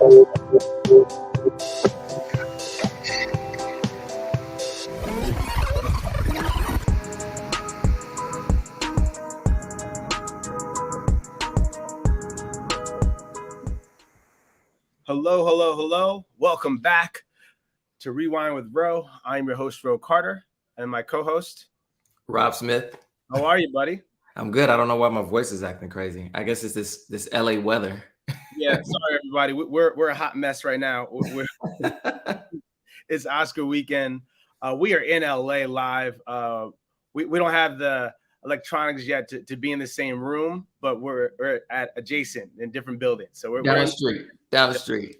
Hello, hello, hello. Welcome back to Rewind with Ro. I'm your host, Ro Carter, and my co-host, Rob Smith. How are you, buddy? I'm good. I don't know why my voice is acting crazy. I guess it's this LA weather. Yeah, sorry, everybody. We're a hot mess right now. It's Oscar weekend. We are in LA live. We don't have the electronics yet to be in the same room, but we're at adjacent in different buildings. So we're down the street.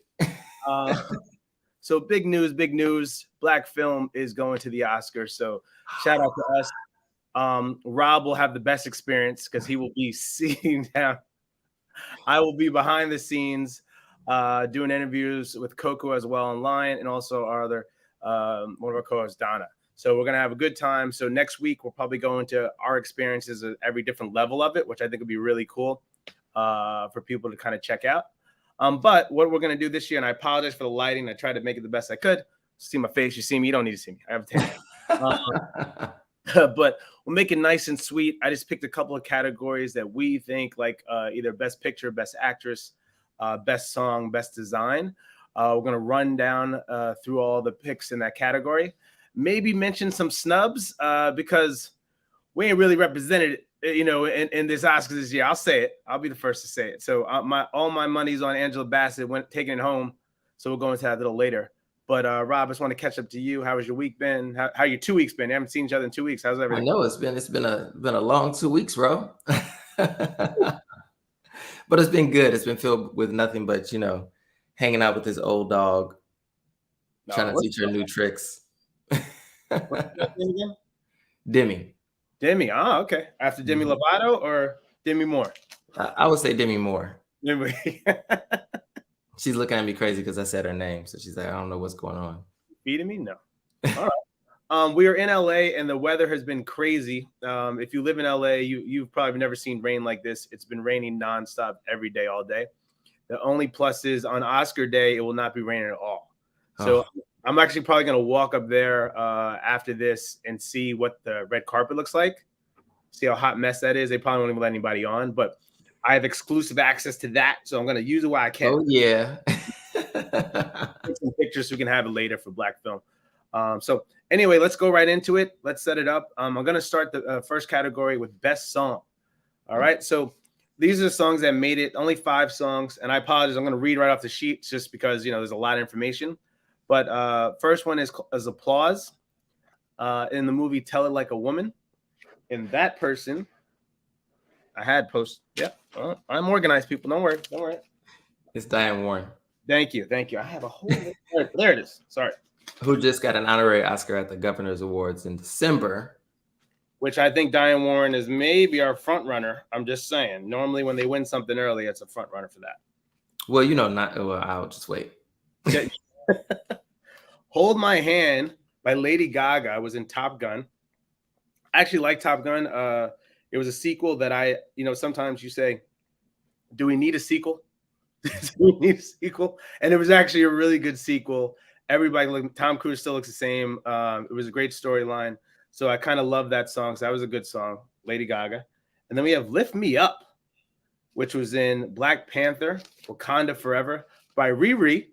So big news. Black film is going to the Oscars. So shout out to us. Rob will have the best experience because he will be sitting down. I will be behind the scenes doing interviews with Coco as well online, and also our other one of our co-hosts, Donna. So we're gonna have a good time. So next week we'll probably go into our experiences at every different level of it, which I think would be really cool for people to kind of check out. But what we're gonna do this year, and I apologize for the lighting. I tried to make it the best I could. See my face. You see me. You don't need to see me. I have a tan. But we'll make it nice and sweet. I just picked a couple of categories that we think like either best picture, best actress, best song, best design. We're going to run down through all the picks in that category. Maybe mention some snubs because we ain't really represented, in this Oscars this year. I'll say it. I'll be the first to say it. So all my money's on Angela Bassett taking it home. So we'll go into that a little later. But Rob, I just want to catch up to you. How has your week been? How your 2 weeks been? You haven't seen each other in 2 weeks. How's everything? I know it's been a long 2 weeks, bro. But it's been good. It's been filled with nothing but hanging out with this old dog, trying to teach her new tricks. What's your name again? Demi. Demi. Oh, okay. After Demi Lovato or Demi Moore? I would say Demi Moore. Demi. She's looking at me crazy because I said her name. So she's like, I don't know what's going on. Feeding me? No. All right. We are in LA and the weather has been crazy. If you live in LA, you've probably never seen rain like this. It's been raining nonstop every day, all day. The only plus is on Oscar day, it will not be raining at all. So I'm actually probably going to walk up there after this and see what the red carpet looks like. See how hot mess that is. They probably won't even let anybody on, but I have exclusive access to that, so I'm going to use it while I can. Oh, yeah. Take some pictures so we can have it later for Black film. So anyway, let's go right into it. Let's set it up. I'm going to start the first category with Best Song. All right, so these are the songs that made it. Only 5 songs, and I apologize. I'm going to read right off the sheet just because, there's a lot of information. But first one is Applause in the movie Tell It Like a Woman. And that person... I had post. Yeah, I'm organized, people. Don't worry. It's Diane Warren. Thank you. I have a whole. There it is. Sorry. Who just got an honorary Oscar at the Governor's Awards in December. Which I think Diane Warren is maybe our front runner. I'm just saying. Normally, when they win something early, it's a front runner for that. Well, I'll just wait. Hold My Hand by Lady Gaga was in Top Gun. I actually like Top Gun. It was a sequel that sometimes you say, do we need a sequel? Do we need a sequel? And it was actually a really good sequel. Everybody, Tom Cruise still looks the same. It was a great storyline. So I kind of love that song. So that was a good song, Lady Gaga. And then we have Lift Me Up, which was in Black Panther, Wakanda Forever by Riri.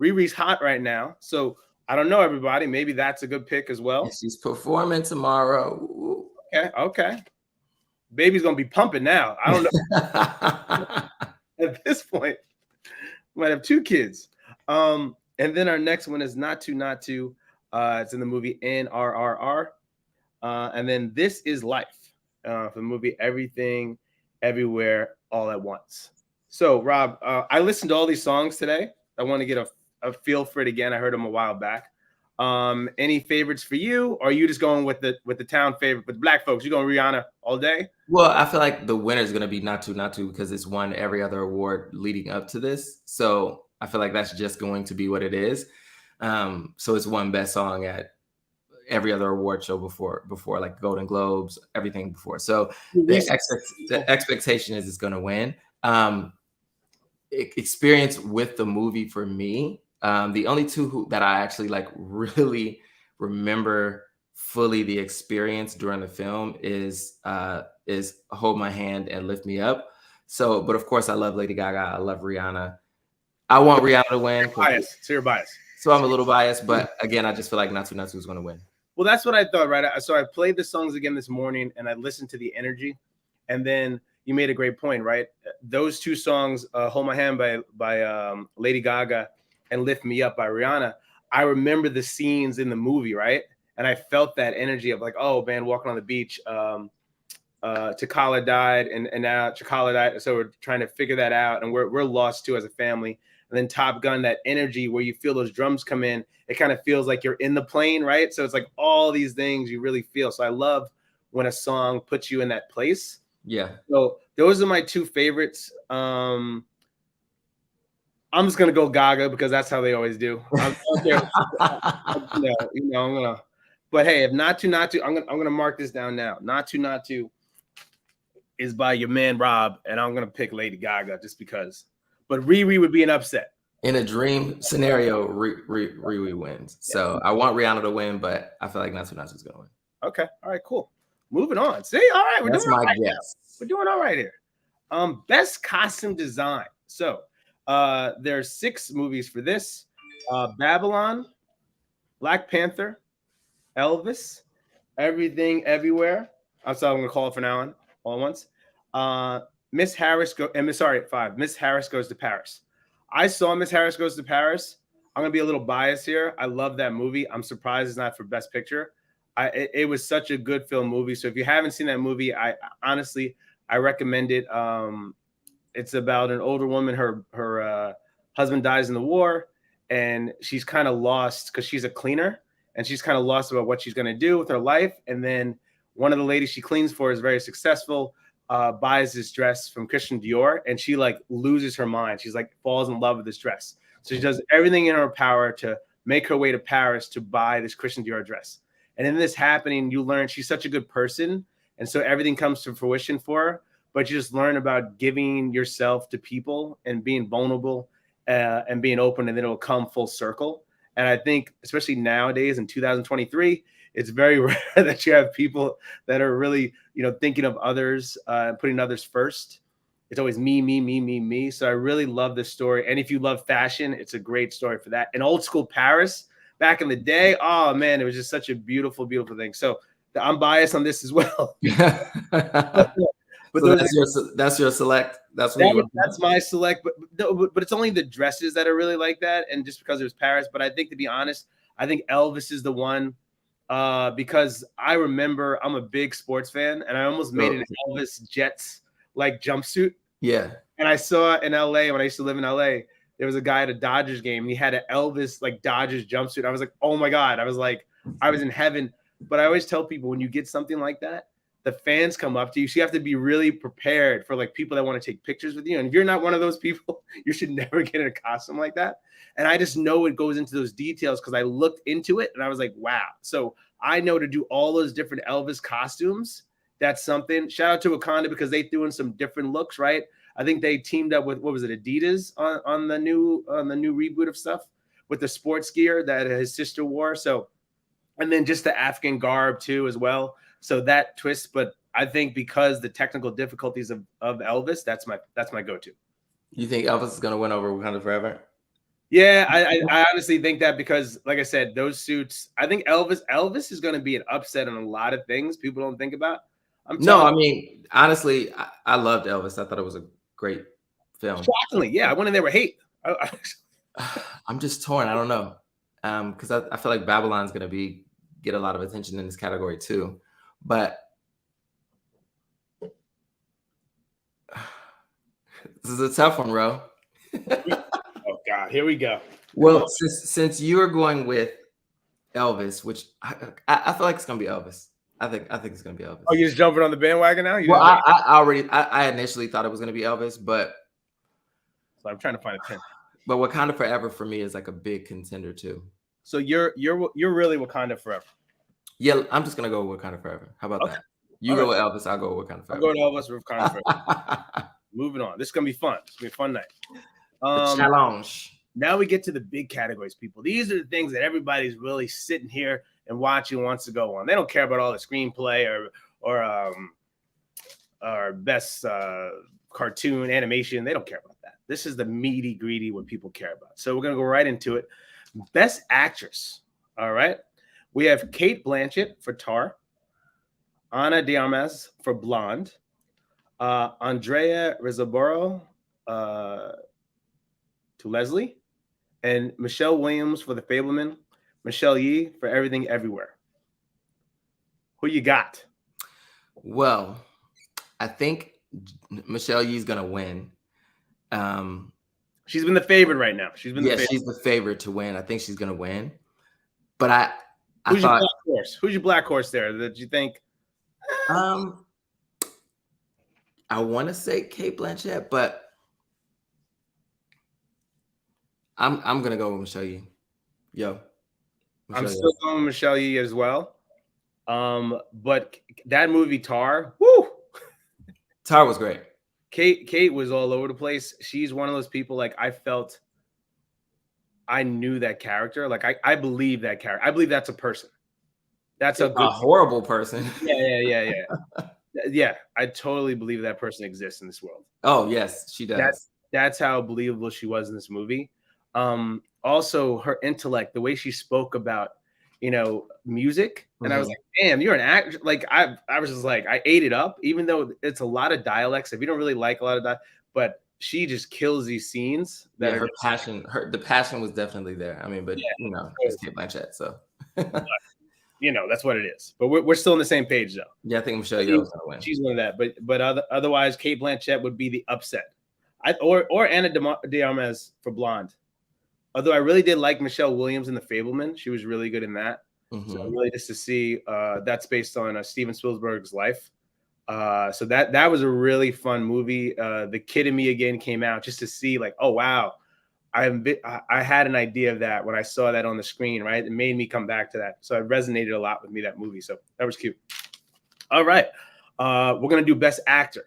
Riri's hot right now. So I don't know, everybody. Maybe that's a good pick as well. She's performing tomorrow. Ooh. Okay. Baby's gonna be pumping now. I don't know. At this point, we might have 2 kids. And then our next one is Not To. It's in the movie NRRR. And then This Is Life for the movie Everything, Everywhere, All at Once. So, Rob, I listened to all these songs today. I want to get a feel for it again. I heard them a while back. Any favorites for you? Or are you just going with the town favorite with Black folks? You going Rihanna all day? Well, I feel like the winner is going to be Not To because it's won every other award leading up to this. So I feel like that's just going to be what it is. So it's won Best Song at every other award show before like Golden Globes, everything before. So the expectation is it's going to win. experience with the movie for me. The only two that I actually like really remember fully the experience during the film is Hold My Hand and Lift Me Up. So, but of course, I love Lady Gaga. I love Rihanna. I want Rihanna to win. Bias. So you're biased. So I'm a little biased, but again, I just feel like Natsu Natsu is going to win. Well, that's what I thought, right? So I played the songs again this morning, and I listened to the energy, and then you made a great point, right? Those two songs, "Hold My Hand" by Lady Gaga and "Lift Me Up" by Rihanna. I remember the scenes in the movie, right? And I felt that energy of like, oh man, walking on the beach. T'Challa died, and now T'Challa died, so we're trying to figure that out, and we're lost too as a family. And then Top Gun, that energy where you feel those drums come in, it kind of feels like you're in the plane, right? So it's like all these things you really feel. So I love when a song puts you in that place. Yeah. So those are my two favorites. I'm just gonna go Gaga because that's how they always do. I'm gonna. But hey, if Not To, I'm gonna mark this down now. Not To is by your man Rob, and I'm gonna pick Lady Gaga just because. But Riri would be an upset. In a dream scenario, Riri wins. So I want Rihanna to win, but I feel like Natsu Natsu is gonna win. Okay, all right, cool. Moving on. See, all right, we're doing all right now. We're doing all right here. Best costume design. So there's 6 movies for this: Babylon, Black Panther, Elvis, Everything Everywhere. I'm gonna call it for now on all at once. Miss Harris Miss Harris Goes to Paris. I saw Miss Harris Goes to Paris. I'm gonna be a little biased here. I love that movie. I'm surprised it's not for Best Picture. It was such a good film movie. So if you haven't seen that movie, I honestly recommend it. It's about an older woman. Her husband dies in the war, and she's kind of lost because she's a cleaner, and she's kind of lost about what she's gonna do with her life. And then one of the ladies she cleans for is very successful. Buys this dress from Christian Dior, and she like loses her mind. She's like falls in love with this dress. So she does everything in her power to make her way to Paris to buy this Christian Dior dress. And in this happening, you learn she's such a good person, and so everything comes to fruition for her. But you just learn about giving yourself to people and being vulnerable and being open, and then it'll come full circle. And I think, especially nowadays in 2023, it's very rare that you have people that are really, thinking of others, putting others first. It's always me, me, me, me, me. So I really love this story. And if you love fashion, it's a great story for that. And old school Paris back in the day, oh man, it was just such a beautiful, beautiful thing. So I'm biased on this as well. But so that's your select. That's my select. But it's only the dresses that are really like that, and just because it was Paris. But I think, to be honest, I think Elvis is the one. Because I remember I'm a big sports fan, and I almost made an Elvis Jets like jumpsuit. Yeah. And I saw in LA when I used to live in LA, there was a guy at a Dodgers game, and he had an Elvis like Dodgers jumpsuit. I was like, oh my God. I was in heaven. But I always tell people, when you get something like that, the fans come up to you. So you have to be really prepared for like people that want to take pictures with you. And if you're not one of those people, you should never get in a costume like that. And I just know it goes into those details because I looked into it and I was like, wow. So I know to do all those different Elvis costumes. That's something. Shout out to Wakanda because they threw in some different looks, right? I think they teamed up with, what was it, Adidas on the new reboot of stuff with the sports gear that his sister wore. So, and then just the African garb too as well. So that twist, but I think because the technical difficulties of Elvis, that's my go-to. You think Elvis is gonna win over Wakanda Forever? Yeah, I honestly think that because, like I said, those suits. I think Elvis is going to be an upset on a lot of things people don't think about. I mean, honestly, I loved Elvis. I thought it was a great film. Shockingly, yeah, I went in there with hate. I'm just torn. I don't know, because I feel like Babylon's going to get a lot of attention in this category too. But this is a tough one, Ro. Oh God, here we go. Well, since you are going with Elvis, which I feel like it's gonna be Elvis. I think it's gonna be Elvis. Oh, you're just jumping on the bandwagon now? Well, I initially thought it was gonna be Elvis, but so I'm trying to find a pin. But Wakanda Forever for me is like a big contender too. So you're really Wakanda Forever. Yeah, I'm just gonna go with Wakanda Forever. How about that? You go with Elvis, I'll go with Wakanda Forever. I'll go with Elvis with Wakanda Forever. Moving on. This is gonna be fun. It's gonna be a fun night. The challenge. Now we get to the big categories, people. These are the things that everybody's really sitting here and watching wants to go on. They don't care about all the screenplay or best cartoon animation. They don't care about that. This is the meaty, greedy what people care about. So we're gonna go right into it. Best actress. All right. We have Kate Blanchett for Tar, Ana de Armas for Blonde, Andrea Riseborough to Leslie, and Michelle Williams for The Fableman, Michelle Yee for Everything Everywhere. Who you got? Well, I think Michelle Yee's gonna win. She's been the favorite right now. She's the favorite to win. I think she's gonna win. But who's your black horse? Who's your black horse there that you think? I want to say Kate Blanchett, but I'm gonna go with Michelle Yee. I'm still going with Michelle Yee as well. But that movie Tar, woo! Tar was great. Kate was all over the place. She's one of those people, like, I felt I knew that character. Like, I believe that character. I believe that's a person. That's a horrible person. Yeah. I totally believe that person exists in this world. Oh, yes, she does. That's how believable she was in this movie. Also, her intellect, the way she spoke about, music. And I was like, damn, you're an actor. Like, I was just like, I ate it up, even though it's a lot of dialects. If you don't really like a lot of that, but she just kills these scenes. That her passion, the passion was definitely there. I mean, but it's Kate Blanchett, so that's what it is. But we're still on the same page, though. Yeah, I think Michelle Yeoh is gonna win. She's one of that, but otherwise, Kate Blanchett would be the upset. Or Ana de Armas for Blonde. Although I really did like Michelle Williams in The Fableman. She was really good in that. So really just to see that's based on Steven Spielberg's life. So that was a really fun movie. The Kid in Me Again came out just to see, like, oh wow, I had an idea of that when I saw that on the screen, right? It made me come back to that. So it resonated a lot with me, that movie. So that was cute. All right. We're gonna do Best Actor.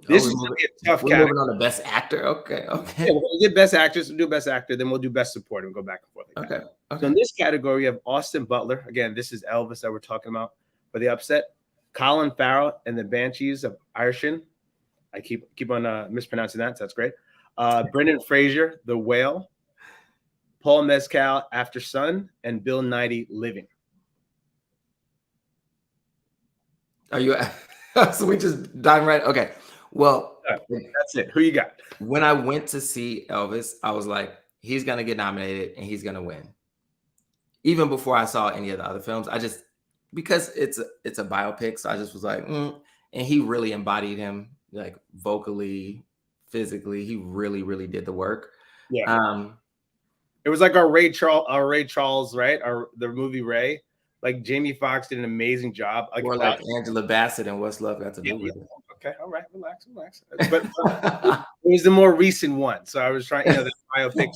This is gonna be a tough category. We're moving on to Best Actor. Okay. Yeah, we're gonna get Best Actress, we'll do Best Actor, then we'll do Best Support and go back and forth. Like okay. So in this category, we have Austin Butler. Again, this is Elvis that we're talking about for the upset. Colin Farrell and the Banshees of Inisherin. I keep on mispronouncing that, so that's great. Brendan Fraser, The Whale. Paul Mescal, After Sun, and Bill Nighy, Living. Are you? So we just dive right. Okay. Well, that's it. Who you got? When I went to see Elvis, I was like, he's gonna get nominated and he's gonna win. Even before I saw any of the other films, because it's a biopic, so I just was like, and he really embodied him, like vocally, physically. He really, really did the work. Yeah. It was like our Ray Charles, right? The movie Ray. Like Jamie Foxx did an amazing job. Or like Angela Bassett and What's Love Got to Do with It. Okay, all right, relax. But it was the more recent one, so I was trying, the biopics.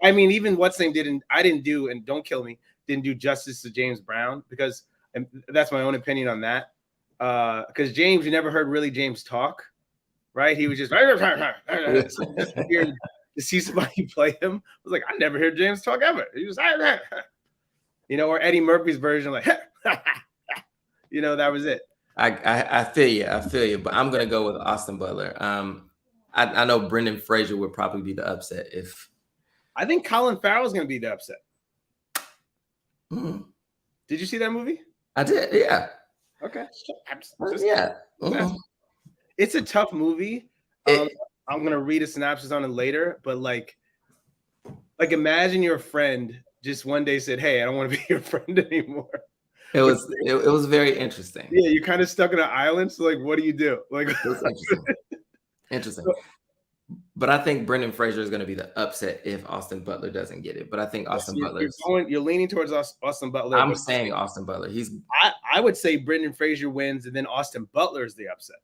I mean, even What's Name didn't do, and don't kill me, didn't do justice to James Brown, because, and that's my own opinion on that. Because James, you never heard really James talk, right? He was just to see somebody play him. I was like, I never heard James talk ever. He was or Eddie Murphy's version, like, that was it. I feel you, but I'm gonna go with Austin Butler. I know Brendan Fraser would probably be the upset if. I think Colin Farrell is gonna be the upset. Did you see that movie? I did, yeah. Okay. Yeah. It's a tough movie. I'm gonna read a synopsis on it later, but like imagine your friend just one day said, "Hey, I don't want to be your friend anymore." It was very interesting. Yeah, you're kind of stuck in an island. So like, what do you do? Like, it was interesting. But I think Brendan Fraser is going to be the upset if Austin Butler doesn't get it. But I think Austin Butler. You're leaning towards Austin Butler. I'm saying Austin Butler. I would say Brendan Fraser wins, and then Austin Butler is the upset.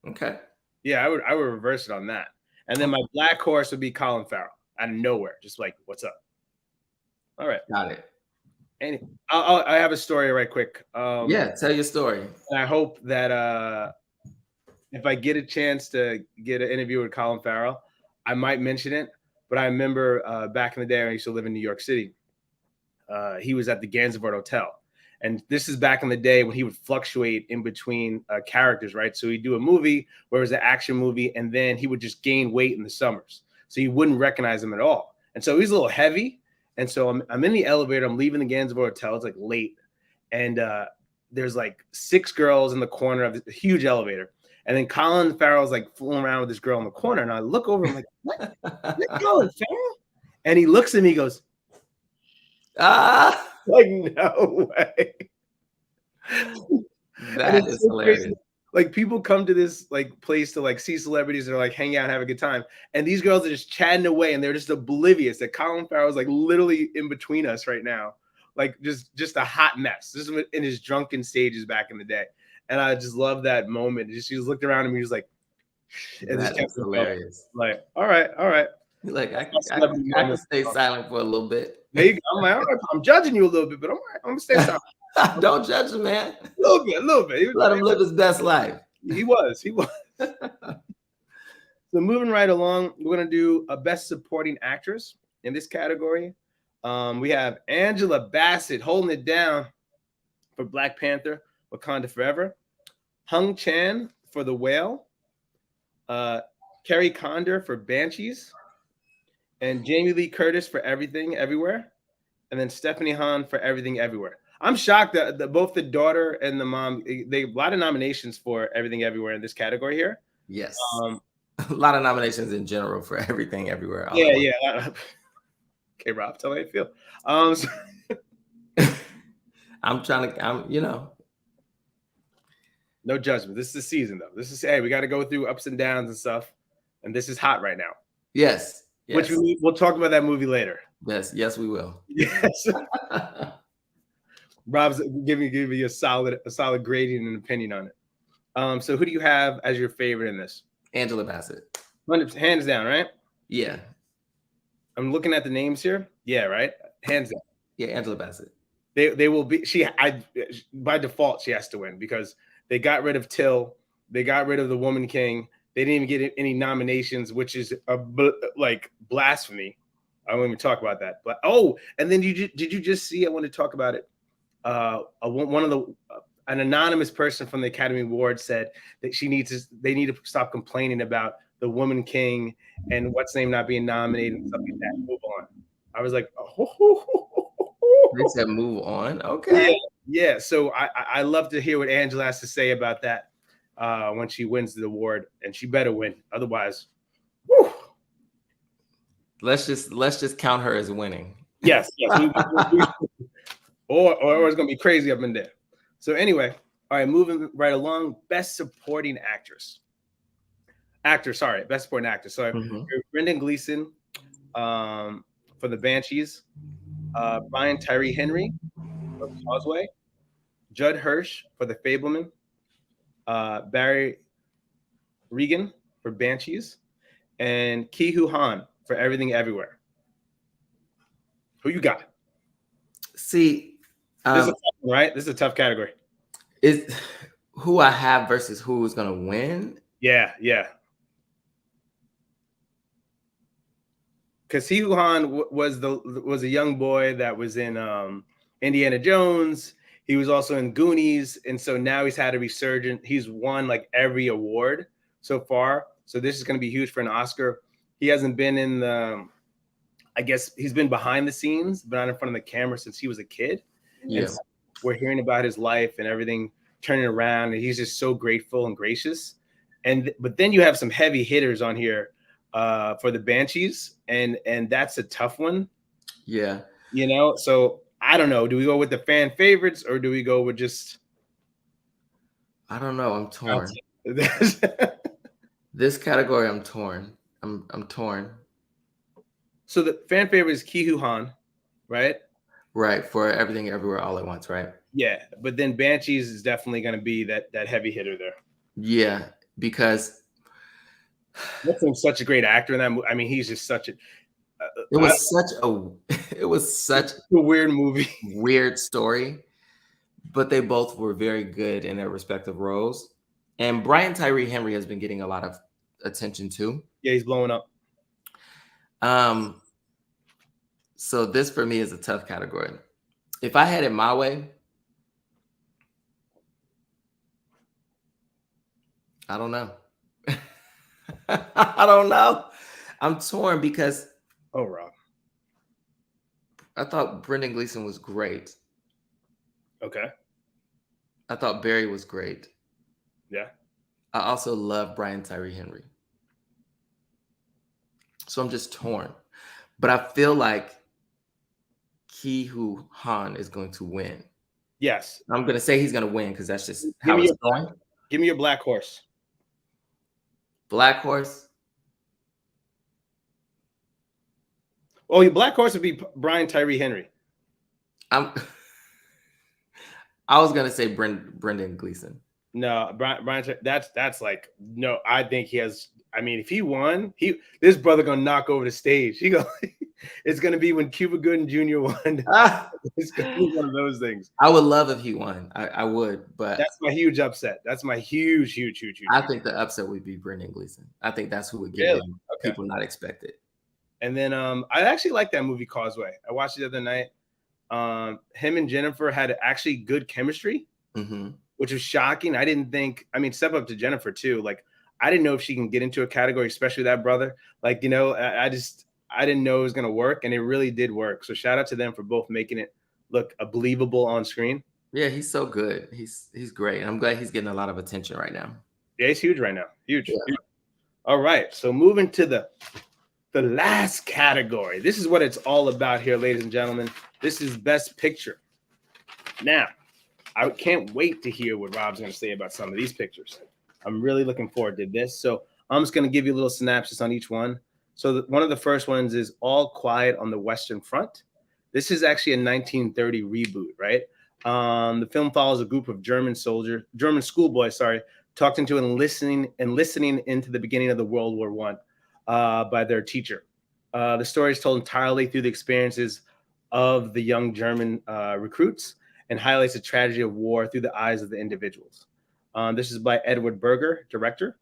Okay. Yeah, I would reverse it on that. And then my black horse would be Colin Farrell out of nowhere, just like, what's up? All right, got it. And I have a story right quick. Yeah, tell your story. And I hope that if I get a chance to get an interview with Colin Farrell, I might mention it, but I remember back in the day when I used to live in New York City. He was at the Gansevoort Hotel. And this is back in the day when he would fluctuate in between characters, right? So he'd do a movie where it was an action movie, and then he would just gain weight in the summers. So you wouldn't recognize him at all. And so he's a little heavy. And so I'm in the elevator. I'm leaving the Gansevoort Hotel. It's like late. And there's like 6 girls in the corner of the huge elevator. And then Colin Farrell's like fooling around with this girl in the corner. And I look over, I'm like, what? Colin Farrell? And he looks at me, he goes, Ah, like, no way. that is so hilarious. crazy. Like, people come to this like place to like see celebrities or like hang out and have a good time, and these girls are just chatting away, and they're just oblivious that Colin Farrell is like literally in between us right now, like just a hot mess. This is in his drunken stages back in the day, and I just love that moment. She just looked around at me, just like, and That is hilarious. Like, all right. Like I can stay silent for a little bit. I'm like, all right, I'm judging you a little bit, but I'm all right. I'm gonna stay silent. Don't judge him, man. A little bit. Let him live his best life. He was. So moving right along, we're gonna do a best supporting actress in this category. We have Angela Bassett holding it down for Black Panther: Wakanda Forever, Hung Chan for The Whale, Kerry Condor for Banshees, and Jamie Lee Curtis for Everything Everywhere, and then Stephanie Han for Everything Everywhere. I'm shocked that both the daughter and the mom, they have a lot of nominations for Everything Everywhere in this category here. Yes. A lot of nominations in general for Everything Everywhere. Yeah. Okay, Rob, tell me how you feel. No judgment. This is the season, though. This is, hey, we got to go through ups and downs and stuff, and this is hot right now. Yes. Which we'll talk about that movie later. Yes, we will. Yes. Rob's giving you a solid grading and opinion on it. So who do you have as your favorite in this? Angela Bassett. Hands down, right? Yeah. I'm looking at the names here. Yeah, right. Hands down. Yeah, Angela Bassett. They will be. By default she has to win because they got rid of Till. They got rid of the Woman King. They didn't even get any nominations, which is like blasphemy. I won't even talk about that. But and then did you just see? I want to talk about it. An anonymous person from the Academy Award said that they need to stop complaining about the Woman King and what's name not being nominated and stuff like that. Move on. I was like, They said move on. Okay. Yeah. So I love to hear what Angela has to say about that when she wins the award, and she better win. Otherwise, whew. Let's just count her as winning. Yes. Or it's gonna be crazy up in there. So anyway, all right, moving right along. Best supporting actress. Best supporting actor. So Brendan Gleeson for The Banshees, Brian Tyree Henry for Causeway, Judd Hirsch for The Fableman, Barry Regan for Banshees, and Ki-Hoo Han for Everything Everywhere. Who you got? See, this is a tough one, right? This is a tough category. Is who I have versus who is gonna win? Yeah. Because Ki-Hoo Han was a young boy that was in Indiana Jones. He was also in Goonies, and so now he's had a resurgence. He's won like every award so far. So this is going to be huge for an Oscar. He hasn't been in the. I guess he's been behind the scenes, but not in front of the camera since he was a kid. Yeah. So we're hearing about his life and everything turning around, and he's just so grateful and gracious. But then you have some heavy hitters on here for the Banshees, and that's a tough one. Yeah. So I don't know. Do we go with the fan favorites or do we go with just? I don't know. I'm torn. This category, I'm torn. I'm torn. So the fan favorite is Ki-Hoo Han, right? Right, for Everything Everywhere All at Once, right? Yeah, but then Banshees is definitely going to be that heavy hitter there. Yeah, because that's such a great actor in that movie. I mean, he's just such a. It was such a weird movie, weird story, but they both were very good in their respective roles. And Brian Tyree Henry has been getting a lot of attention too. Yeah, he's blowing up. So this for me is a tough category. If I had it my way, I don't know. I don't know. I'm torn because Oh, Rob. I thought Brendan Gleeson was great. Okay. I thought Barry was great. Yeah. I also love Brian Tyree Henry. So I'm just torn. But I feel like Ke Huy Han is going to win. Yes. I'm going to say he's going to win because that's just Give how me it's your going. give me your black horse. Black Horse. Oh, your black horse would be Brian Tyree Henry. I was going to say Brendan Gleeson. No, Brian. That's like no. I think he has. I mean, if he won, this brother gonna knock over the stage. It's gonna be when Cuba Gooding Jr. won. It's gonna be one of those things. I would love if he won. I would, but That's my huge upset. That's my huge. I think the upset would be Brendan Gleeson. I think that's who would get Really? him. Okay. People not expected. And then I actually like that movie Causeway. I watched it the other night. Him and Jennifer had actually good chemistry, which was shocking. I didn't think. I mean, step up to Jennifer too. Like I didn't know if she can get into a category, especially that brother. Like I didn't know it was gonna work, and it really did work. So shout out to them for both making it look believable on screen. Yeah, he's so good. He's great. And I'm glad he's getting a lot of attention right now. Yeah, he's huge right now. Huge. Yeah. Huge. All right. So moving to the last category. This is what it's all about here, ladies and gentlemen. This is Best Picture. Now, I can't wait to hear what Rob's going to say about some of these pictures. I'm really looking forward to this. So I'm just going to give you a little synopsis on each one. So one of the first ones is All Quiet on the Western Front. This is actually a 1930 reboot, right? The film follows a group of German schoolboys, talked into and listening into the beginning of the World War I by their teacher. The story is told entirely through the experiences of the young German recruits and highlights the tragedy of war through the eyes of the individuals. This is by Edward Berger, director.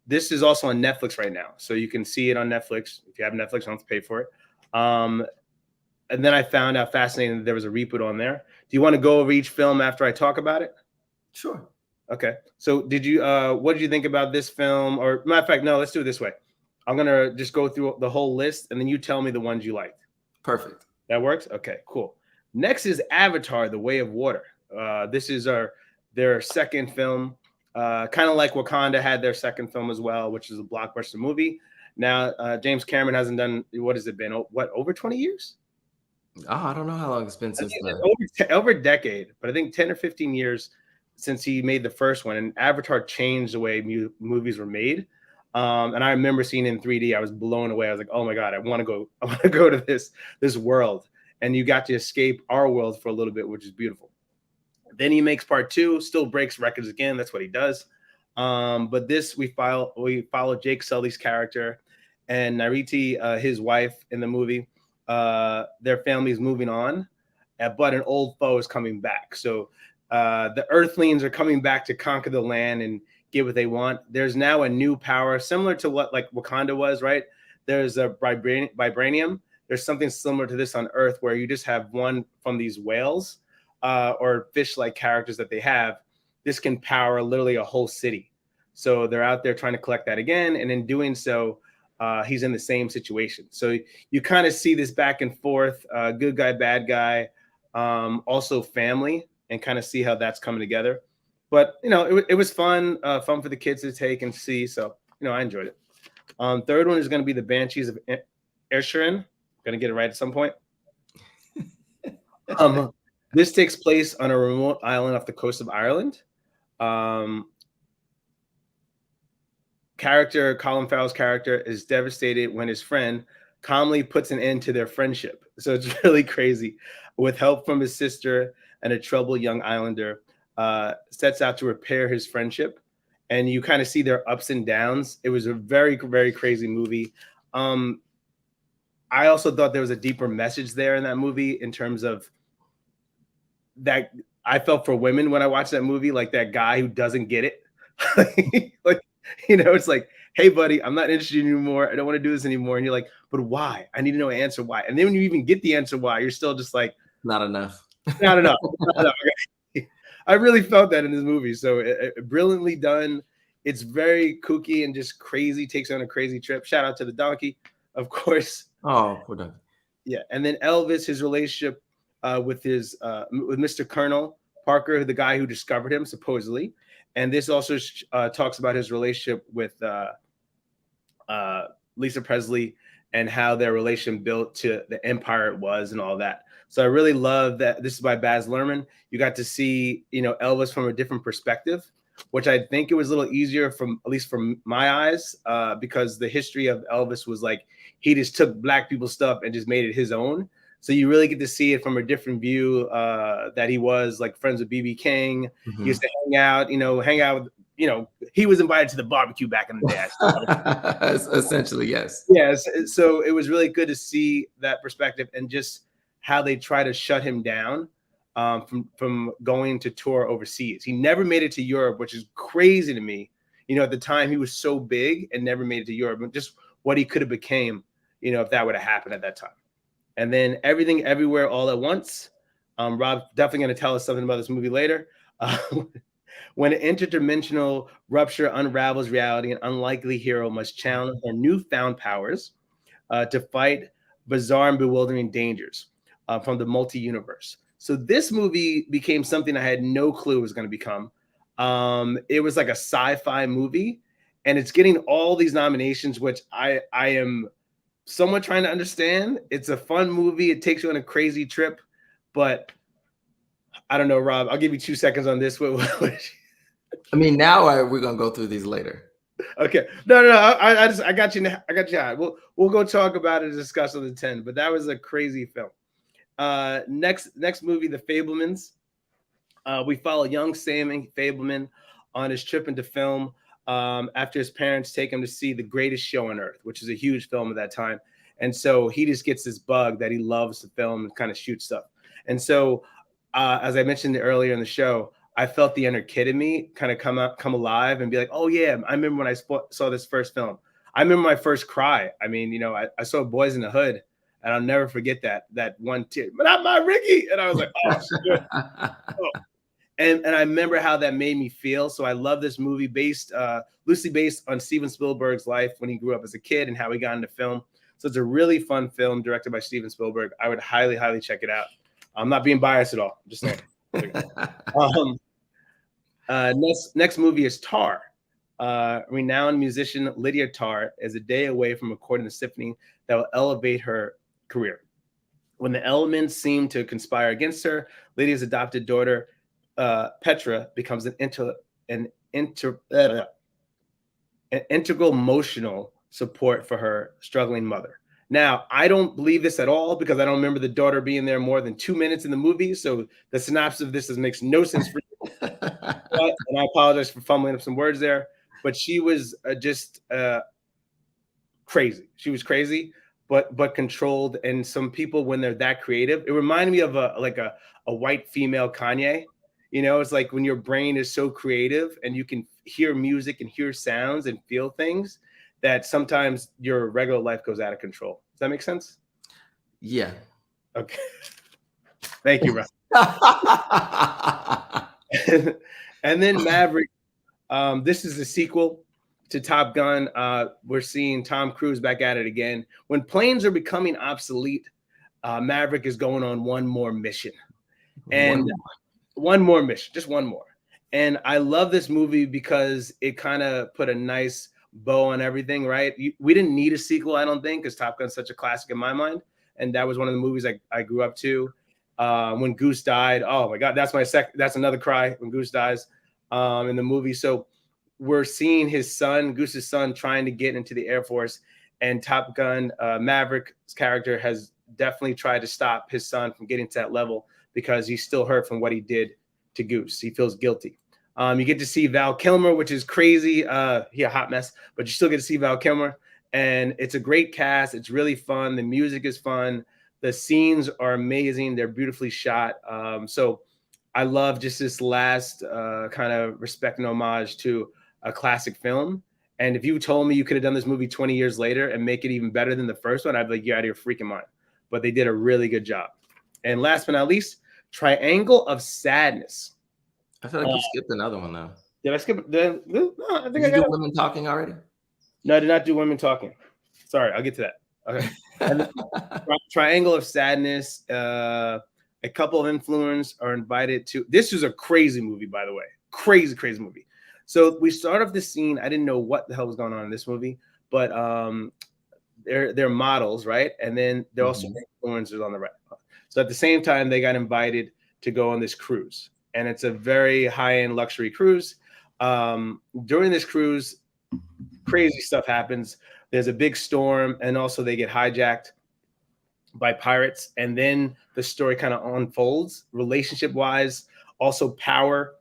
This is also on Netflix right now, so you can see it on Netflix. If you have Netflix, you don't have to pay for it. And then I found out fascinating that there was a reboot on there. Do you want to go over each film after I talk about it? Sure. Okay. So what did you think about this film? Or matter of fact, no, let's do it this way. I'm going to just go through the whole list and then you tell me the ones you liked. Perfect. That works? Okay, cool. Next is Avatar, The Way of Water. This is their second film, kind of like Wakanda had their second film as well, which is a blockbuster movie. Now, James Cameron hasn't done, what has it been? Over 20 years? Oh, I don't know how long it's been since over a decade, but I think 10 or 15 years since he made the first one. And Avatar changed the way movies were made. And I remember seeing it in 3D. I was blown away. I was like, oh my God, I want to go to this world. And you got to escape our world for a little bit, which is beautiful. Then he makes part two, still breaks records again. That's what he does. But this, we follow Jake Sully's character and Nariti, his wife in the movie. Their family's moving on, but an old foe is coming back. So the Earthlings are coming back to conquer the land and get what they want. There's now a new power similar to what like Wakanda was, right? There's a vibranium. There's something similar to this on Earth where you just have one from these whales or fish-like characters that they have. This can power literally a whole city. So they're out there trying to collect that again. And in doing so, he's in the same situation. So you kind of see this back and forth, good guy, bad guy, also family, and kind of see how that's coming together. But, it was fun for the kids to take and see. So, I enjoyed it. Third one is going to be the Banshees of Inisherin. Going to get it right at some point. This takes place on a remote island off the coast of Ireland. Colin Farrell's character is devastated when his friend calmly puts an end to their friendship. So it's really crazy. With help from his sister and a troubled young islander, sets out to repair his friendship. And you kind of see their ups and downs. It was a very, very crazy movie. I also thought there was a deeper message there in that movie in terms of that I felt for women when I watched that movie, like that guy who doesn't get it. Like, it's like, hey, buddy, I'm not interested anymore. I don't want to do this anymore. And you're like, but why? I need to know an answer why. And then when you even get the answer why, you're still just like, Not enough. not enough. Not enough. I really felt that in this movie. So brilliantly done. It's very kooky and just crazy, takes on a crazy trip. Shout out to the donkey, of course. Oh, poor donkey. Yeah. And then Elvis, his relationship with Mr. Colonel Parker, the guy who discovered him, supposedly. And this also talks about his relationship with Lisa Presley and how their relation built to the empire it was and all that. So I really love that. This is by Baz Luhrmann. You got to see, Elvis from a different perspective, which I think it was a little easier from, at least from my eyes, because the history of Elvis was like, he just took black people's stuff and just made it his own. So you really get to see it from a different view, that he was like friends with BB King. Mm-hmm. He used to hang out with, he was invited to the barbecue back in the day. Essentially, yes. Yes. So it was really good to see that perspective and just how they try to shut him down from going to tour overseas. He never made it to Europe, which is crazy to me. At the time he was so big and never made it to Europe, but just what he could have became, if that would have happened at that time. And then Everything Everywhere All at Once. Rob definitely going to tell us something about this movie later. When an interdimensional rupture unravels reality, an unlikely hero must challenge their newfound powers to fight bizarre and bewildering dangers from the multi-universe. So this movie became something I had no clue it was going to become. It was like a sci-fi movie, and it's getting all these nominations, which I am somewhat trying to understand. It's a fun movie. It takes you on a crazy trip, but I don't know, Rob. I'll give you 2 seconds on this. I mean, now we're gonna go through these later. Okay. No. I got you. I got you. We'll go talk about it and discuss on the 10. But that was a crazy film. Next movie, The Fabelmans. We follow young Sam Fabelman on his trip into film after his parents take him to see The Greatest Show on Earth, which is a huge film at that time. And so he just gets this bug that he loves to film and kind of shoot stuff. And so, as I mentioned earlier in the show, I felt the inner kid in me kind of come alive and be like, oh yeah, I remember when I saw this first film. I remember my first cry. I mean, I saw Boys in the Hood, and I'll never forget that one tear, but not my Ricky. And I was like, oh shit. Oh. And I remember how that made me feel. So I love this movie loosely based on Steven Spielberg's life when he grew up as a kid and how he got into film. So it's a really fun film directed by Steven Spielberg. I would highly, highly check it out. I'm not being biased at all. I'm just saying. Next movie is Tar. Renowned musician Lydia Tarr is a day away from recording the symphony that will elevate her career. When the elements seem to conspire against her, Lydia's adopted daughter, Petra, becomes an integral emotional support for her struggling mother. Now, I don't believe this at all because I don't remember the daughter being there more than 2 minutes in the movie. So the synopsis of this makes no sense for me. And I apologize for fumbling up some words there. But she was just crazy. She was crazy, but controlled. And some people, when they're that creative, it reminded me of a white female Kanye. It's like when your brain is so creative and you can hear music and hear sounds and feel things that sometimes your regular life goes out of control. Does that make sense? Yeah. Okay. Thank you, Russ. And then Maverick. This is the sequel to Top Gun. We're seeing Tom Cruise back at it again. When planes are becoming obsolete, Maverick is going on one more mission. And one more mission, just one more. And I love this movie because it kind of put a nice bow on everything, right? We didn't need a sequel, I don't think, because Top Gun's such a classic in my mind. And that was one of the movies I grew up to. When Goose died, oh my God, that's another cry when Goose dies in the movie. So we're seeing Goose's son, trying to get into the Air Force, and Top Gun Maverick's character has definitely tried to stop his son from getting to that level because he's still hurt from what he did to Goose. He feels guilty. You get to see Val Kilmer, which is crazy. A hot mess, but you still get to see Val Kilmer. And it's a great cast. It's really fun. The music is fun. The scenes are amazing. They're beautifully shot. So I love just this last kind of respect and homage to a classic film. And if you told me you could have done this movie 20 years later and make it even better than the first one, I'd be like, you're out of your freaking mind. But they did a really good job. And last but not least, Triangle of Sadness. I feel like you skipped another one though. Did I skip? No, I think Did I you do got it. Women Talking already? No, I did not do Women Talking. Sorry, I'll get to that. Okay. And Triangle of Sadness. A couple of influencers are invited to. This was a crazy movie, by the way. Crazy, crazy movie. So we start off this scene. I didn't know what the hell was going on in this movie, but they're models, right? And then they're also influencers on the right. So at the same time, they got invited to go on this cruise, and it's a very high-end luxury cruise. During this cruise, crazy stuff happens. There's a big storm, and also they get hijacked by pirates, and then the story kind of unfolds relationship-wise, also power.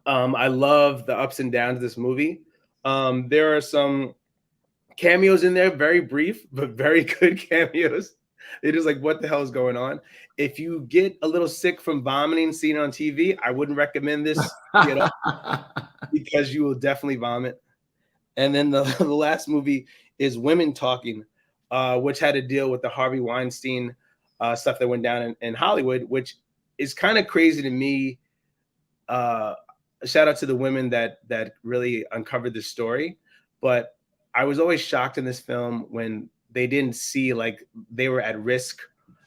I love the ups and downs of this movie. There are some cameos in there, very brief, but very good cameos. It is like, what the hell is going on? If you get a little sick from vomiting seen on TV, I wouldn't recommend this because you will definitely vomit. And then the last movie is Women Talking, which had to deal with the Harvey Weinstein stuff that went down in Hollywood, which is kind of crazy to me. Shout out to the women that really uncovered this story. But I was always shocked in this film when they didn't see like they were at risk.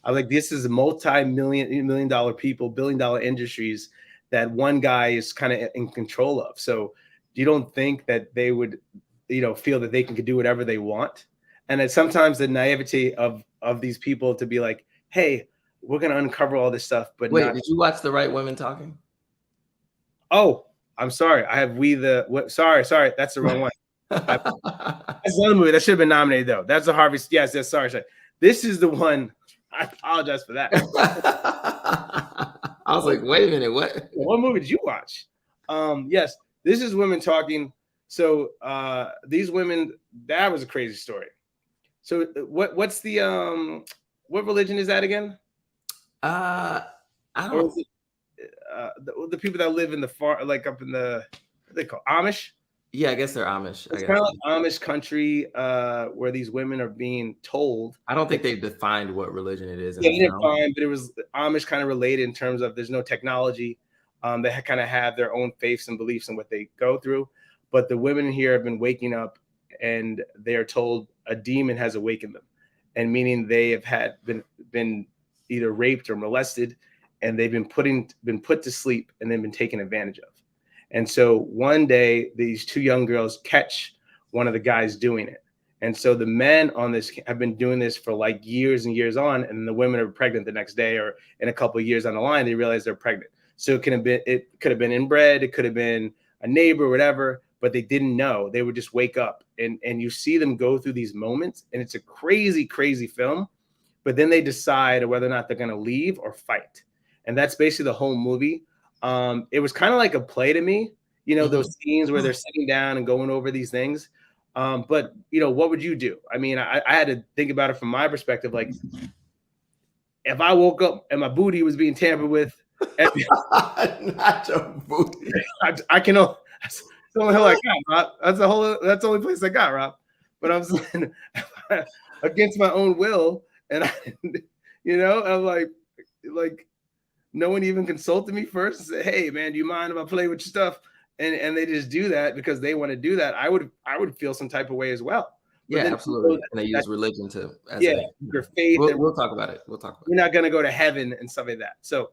I was like, this is multi-million dollar people, billion-dollar industries that one guy is kind of in control of. So you don't think that they would, feel that they can do whatever they want. And it's sometimes the naivety of these people to be like, hey, we're going to uncover all this stuff. But wait, did you watch The Right Women Talking? Oh, I'm sorry. I have sorry. That's the wrong one. That's another movie that should have been nominated though. That's the Harvey. Yes. Sorry. This is the one. I apologize for that. I was like, wait a minute, what movie did you watch? Yes, this is Women Talking. So these women, that was a crazy story. So what's the what religion is that again? I don't. The people that live in the far, like up in the, what they call Amish. Yeah, I guess they're Amish. It's kind of like Amish country where these women are being told. I don't think they defined what religion it is. Yeah, they didn't find, but it was Amish kind of related in terms of there's no technology. They kind of have their own faiths and beliefs and what they go through. But the women here have been waking up, and they are told a demon has awakened them, and meaning they have been either raped or molested, and they've been put to sleep and then been taken advantage of. And so one day, these two young girls catch one of the guys doing it. And so the men on this have been doing this for like years and years on, and the women are pregnant the next day, or in a couple of years on the line, they realize they're pregnant. So it could have been inbred, it could have been a neighbor, whatever, but they didn't know. They would just wake up, and you see them go through these moments, and it's a crazy, crazy film. But then they decide whether or not they're going to leave or fight. And that's basically the whole movie. It was kind of like a play to me, those scenes where they're sitting down and going over these things. But what would you do? I mean, I had to think about it from my perspective. Like, if I woke up and my booty was being tampered with, not your booty. I can. That's the only hell I got, Rob. That's the only place I got, Rob. But I'm saying, against my own will, and I'm like. No one even consulted me first and said, hey, man, do you mind if I play with your stuff? And they just do that because they want to do that. I would feel some type of way as well. But absolutely. And they use religion to, your faith. We'll talk about it. You're not going to go to heaven and stuff like that. So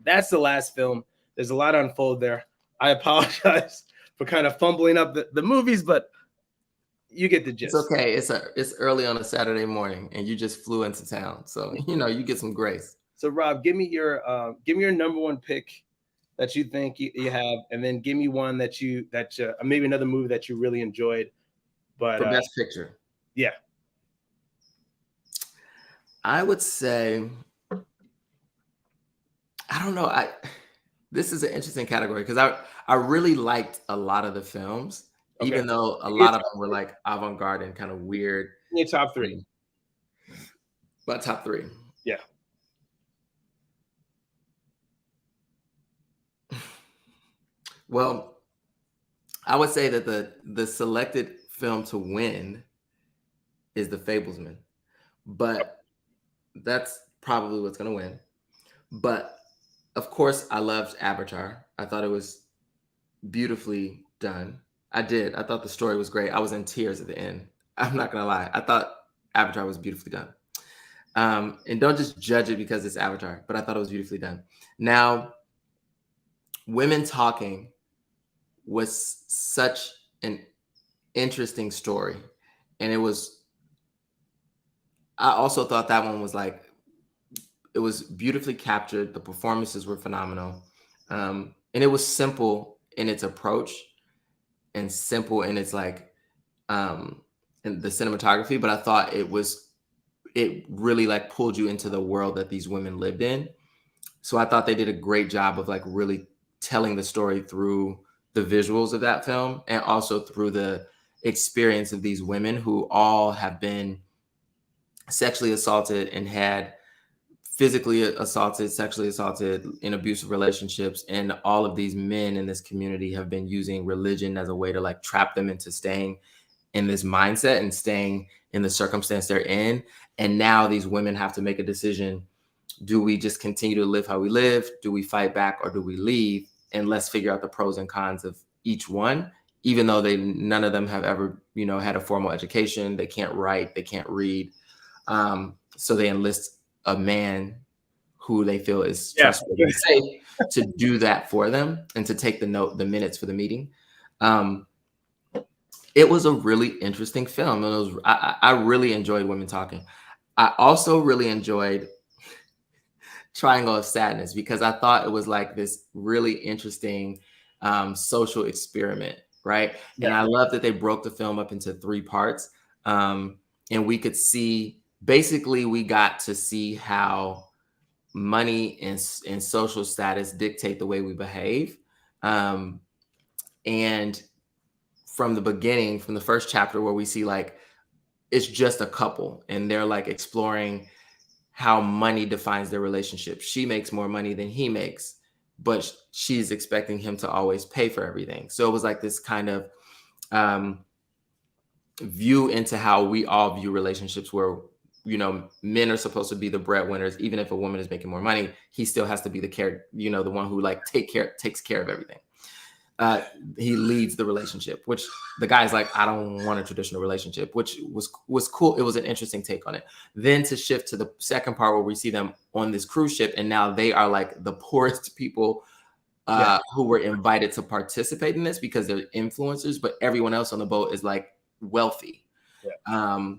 that's the last film. There's a lot to unfold there. I apologize for kind of fumbling up the movies, but you get the gist. It's okay. It's early on a Saturday morning and you just flew into town. So, you get some grace. So Rob, give me your number one pick that you think you have, and then give me one that maybe another movie that you really enjoyed. But for best picture, yeah, I would say, I don't know. This is an interesting category because I really liked a lot of the films, even though a lot of them were like avant-garde and kind of weird. Your top three. My top three. Yeah. Well, I would say that the selected film to win is The Fablesman, but that's probably what's going to win. But of course, I loved Avatar. I thought it was beautifully done. I did. I thought the story was great. I was in tears at the end. I'm not gonna lie. I thought Avatar was beautifully done. And don't just judge it because it's Avatar, but I thought it was beautifully done. Now, Women Talking was such an interesting story, and it was. I also thought that one was like it was beautifully captured. The performances were phenomenal, and it was simple in its approach and simple in its like in the cinematography, but I thought it really like pulled you into the world that these women lived in. So I thought they did a great job of like really telling the story through the visuals of that film and also through the experience of these women who all have been sexually assaulted and had physically assaulted, sexually assaulted in abusive relationships. And all of these men in this community have been using religion as a way to like trap them into staying in this mindset and staying in the circumstance they're in. And now these women have to make a decision. Do we just continue to live how we live? Do we fight back or do we leave? And let's figure out the pros and cons of each one, even though none of them have ever, had a formal education. They can't write, they can't read. So they enlist a man who they feel is trustworthy and safe to do that for them and to take the minutes for the meeting. It was a really interesting film. I really enjoyed Women Talking. I also really enjoyed Triangle of Sadness because I thought it was like this really interesting social experiment, right? Yeah. And I love that they broke the film up into 3 parts. And we could see, basically we got to see how money and social status dictate the way we behave. And from the beginning, from the first chapter where we see like it's just a couple and they're like exploring how money defines their relationship. She makes more money than he makes, but she's expecting him to always pay for everything. So it was like this kind of view into how we all view relationships where, men are supposed to be the breadwinners. Even if a woman is making more money, he still has to be the one who like takes care of everything. He leads the relationship, which the guy's like, I don't want a traditional relationship, which was cool. It was an interesting take on it. Then to shift to the second part where we see them on this cruise ship, and now they are like the poorest people who were invited to participate in this because they're influencers, but everyone else on the boat is like wealthy. Yeah.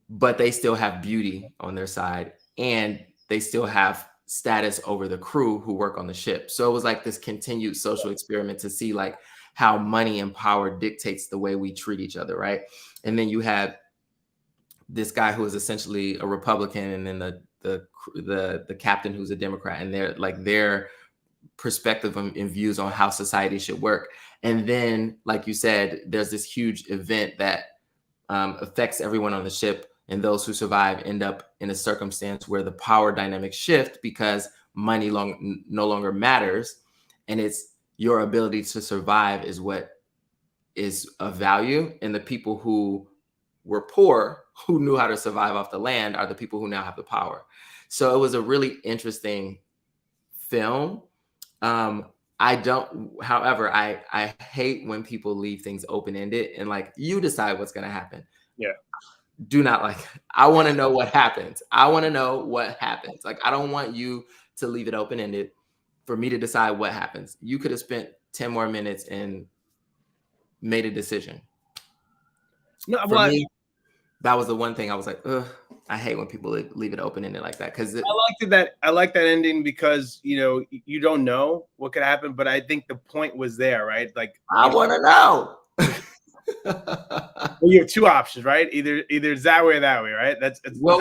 But they still have beauty on their side, and they still have status over the crew who work on the ship. So it was like this continued social experiment to see like how money and power dictates the way we treat each other, right? And then you had this guy who is essentially a Republican, and then the captain who's a Democrat, and their perspective and views on how society should work. And then, like you said, there's this huge event that affects everyone on the ship. And those who survive end up in a circumstance where the power dynamics shift because money no longer matters. And it's your ability to survive is what is of value. And the people who were poor, who knew how to survive off the land, are the people who now have the power. So it was a really interesting film. However, I hate when people leave things open-ended and like you decide what's going to happen. Yeah. Do not like it. I want to know what happens. I want to know what happens. Like, I don't want you to leave it open-ended for me to decide what happens. You could have spent 10 more minutes and made a decision. No, for me, that was the one thing I was like, ugh, I hate when people leave it open-ended like that. Because I like that ending because you don't know what could happen, but I think the point was there, right? Like, I want to know. Well, you have 2 options, right? Either that way or that way, right?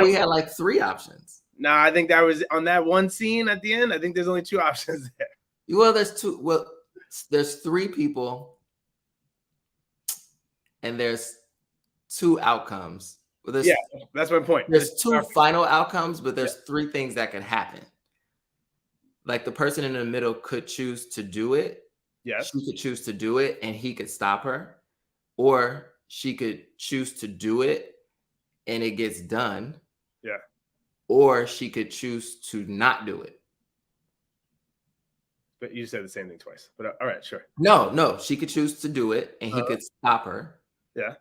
We had like 3 options. No, I think that was on that one scene at the end. I think there's only 2 options there. Well, there's 3 people, and there's 2 outcomes. Well, yeah, that's my point. There's 2 final outcomes, but there's 3 things that could happen. Like the person in the middle could choose to do it, Yes. She could choose to do it and he could stop her, or she could choose to do it and it gets done, Yeah. or she could choose to not do it. But you said the same thing twice. But all right, sure. No, she could choose to do it and he Uh-huh. could stop her. Yeah.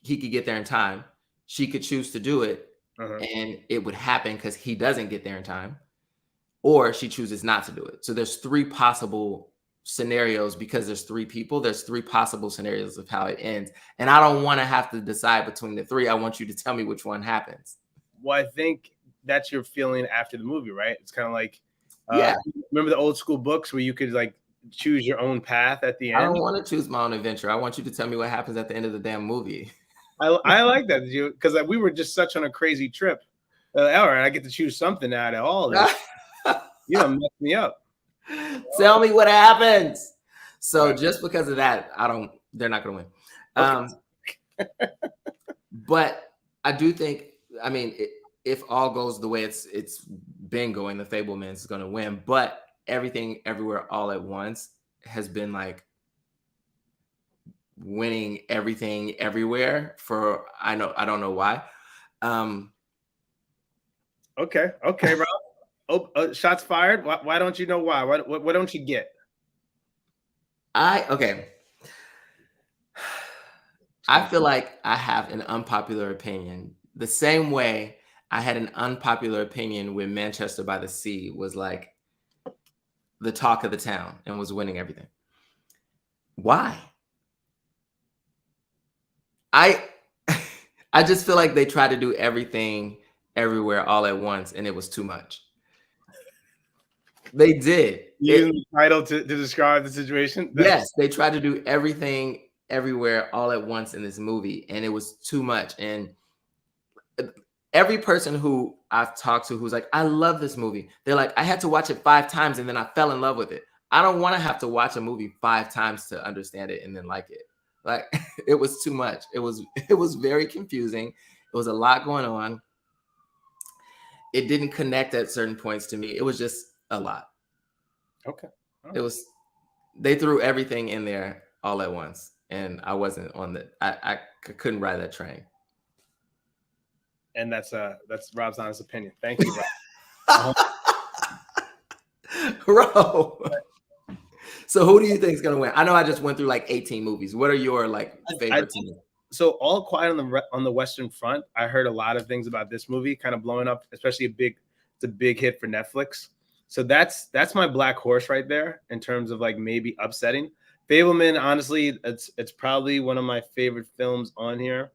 He could get there in time. She could choose to do it Uh-huh. and it would happen because he doesn't get there in time, or she chooses not to do it. So there's three possible scenarios because there's three people. There's three possible scenarios of how it ends. And I don't want to have to decide between the three. I want you to tell me which one happens. Well, I think that's your feeling after the movie, right? It's kind of like, Yeah. remember the old school books where you could like choose your own path at the I end? don't want to choose my own adventure. I want you to tell me what happens at the end of the damn movie. I like that, because we were just such on a crazy trip. All right, I get to choose something out of all this. You don't mess me up. Tell me what happens. So just because of that, they're not going to win. But I do think, I mean, if all goes the way it's been going, the Fabelmans is going to win. But Everything Everywhere All at Once has been like winning everything everywhere for I don't know why. Okay, Rob. Shots fired. Why don't you know why? What don't you get? I feel like I have an unpopular opinion. The same way I had an unpopular opinion when Manchester by the Sea was like the talk of the town and was winning everything. Why? I just feel like they tried to do everything everywhere all at once and it was too much. They did. Using the title to describe the situation? Yes, they tried to do everything everywhere all at once in this movie and it was too much. And every person who I've talked to who's like, I love this movie, they're like, I had to watch it 5 times and then I fell in love with it. I don't want to have to watch a movie 5 times to understand it and then like it. Like it was too much. It was very confusing. It was a lot going on. It didn't connect at certain points to me. It was just a lot. Okay. They threw everything in there all at once. And I wasn't on I couldn't ride that train. And that's Rob's honest opinion. Thank you, Rob. Bro. So who do you think is gonna win? I know I just went through like 18 movies. What are your like favorite teams? So All Quiet on the Western Front, I heard a lot of things about this movie kind of blowing up, especially it's a big hit for Netflix. So that's my black horse right there in terms of like maybe upsetting. Fableman, honestly, it's probably one of my favorite films on here.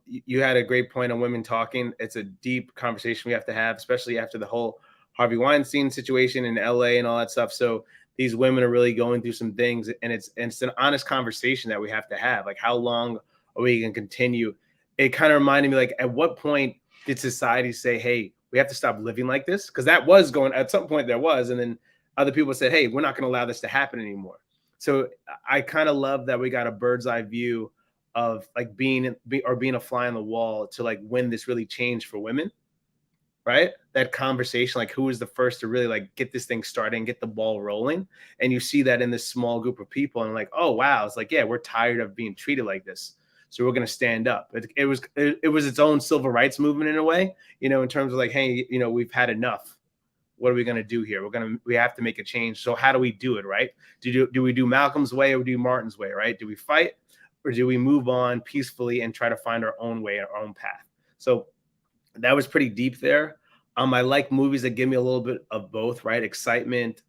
You had a great point on women talking. It's a deep conversation we have to have, especially after the whole Harvey Weinstein situation in LA and all that stuff. So these women are really going through some things, and it's an honest conversation that we have to have. Like, how long are we going to continue? It kind of reminded me, like, at what point did society say, hey, we have to stop living like this? Because that was going, at some point there was, and then other people said, hey, we're not going to allow this to happen anymore. So I kind of love that we got a bird's eye view of like being a fly on the wall to like when this really changed for women, right? That conversation, like who was the first to really like get this thing started and get the ball rolling. And you see that in this small group of people and like, oh, wow. It's like, yeah, we're tired of being treated like this. So we're going to stand up. It was its own civil rights movement in a way, in terms of like, hey, we've had enough. What are we going to do here? We have to make a change. So how do we do it? Right. Do we do Malcolm's way or do Martin's way? Right. Do we fight? Or do we move on peacefully and try to find our own way, our own path? So that was pretty deep there. I like movies that give me a little bit of both, right? Excitement,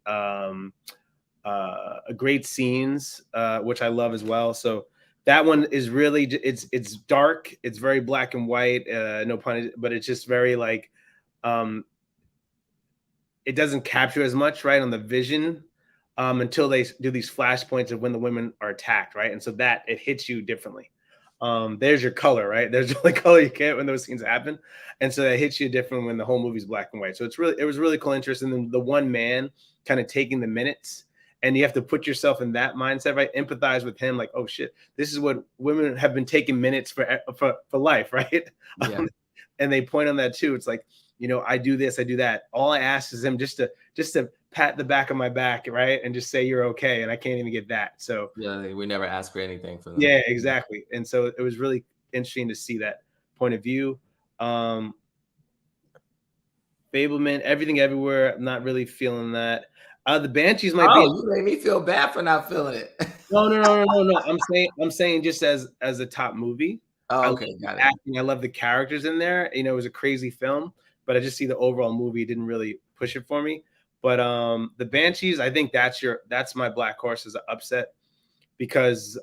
great scenes, which I love as well. So that one is really, it's dark. It's very black and white, no pun, but it's just very like, it doesn't capture as much, right, on the vision until they do these flashpoints of when the women are attacked, right? And so that it hits you differently. There's your color, right? There's the color you get when those scenes happen, and so that hits you different when the whole movie's black and white. So it was really cool, interesting. And the one man kind of taking the minutes, and you have to put yourself in that mindset, right? Empathize with him, like, oh shit, this is what women have been taking minutes for life, right? Yeah. And they point on that too. It's like, I do this, I do that. All I ask is them just to to pat the back of my back, right, and just say you're okay, and I can't even get that. So Yeah, we never ask for anything from them. yeah, exactly. And so it was really interesting to see that point of view. Um, Fableman, Everything Everywhere. I'm not really feeling that. The Banshees might be. Oh, you made me feel bad for not feeling it. No. I'm saying just as a top movie. I Oh, love okay, the got it. acting. I love the characters in there. You know, it was a crazy film, but I just see the overall movie didn't really push it for me. But the Banshees, I think that's my black horse as an upset because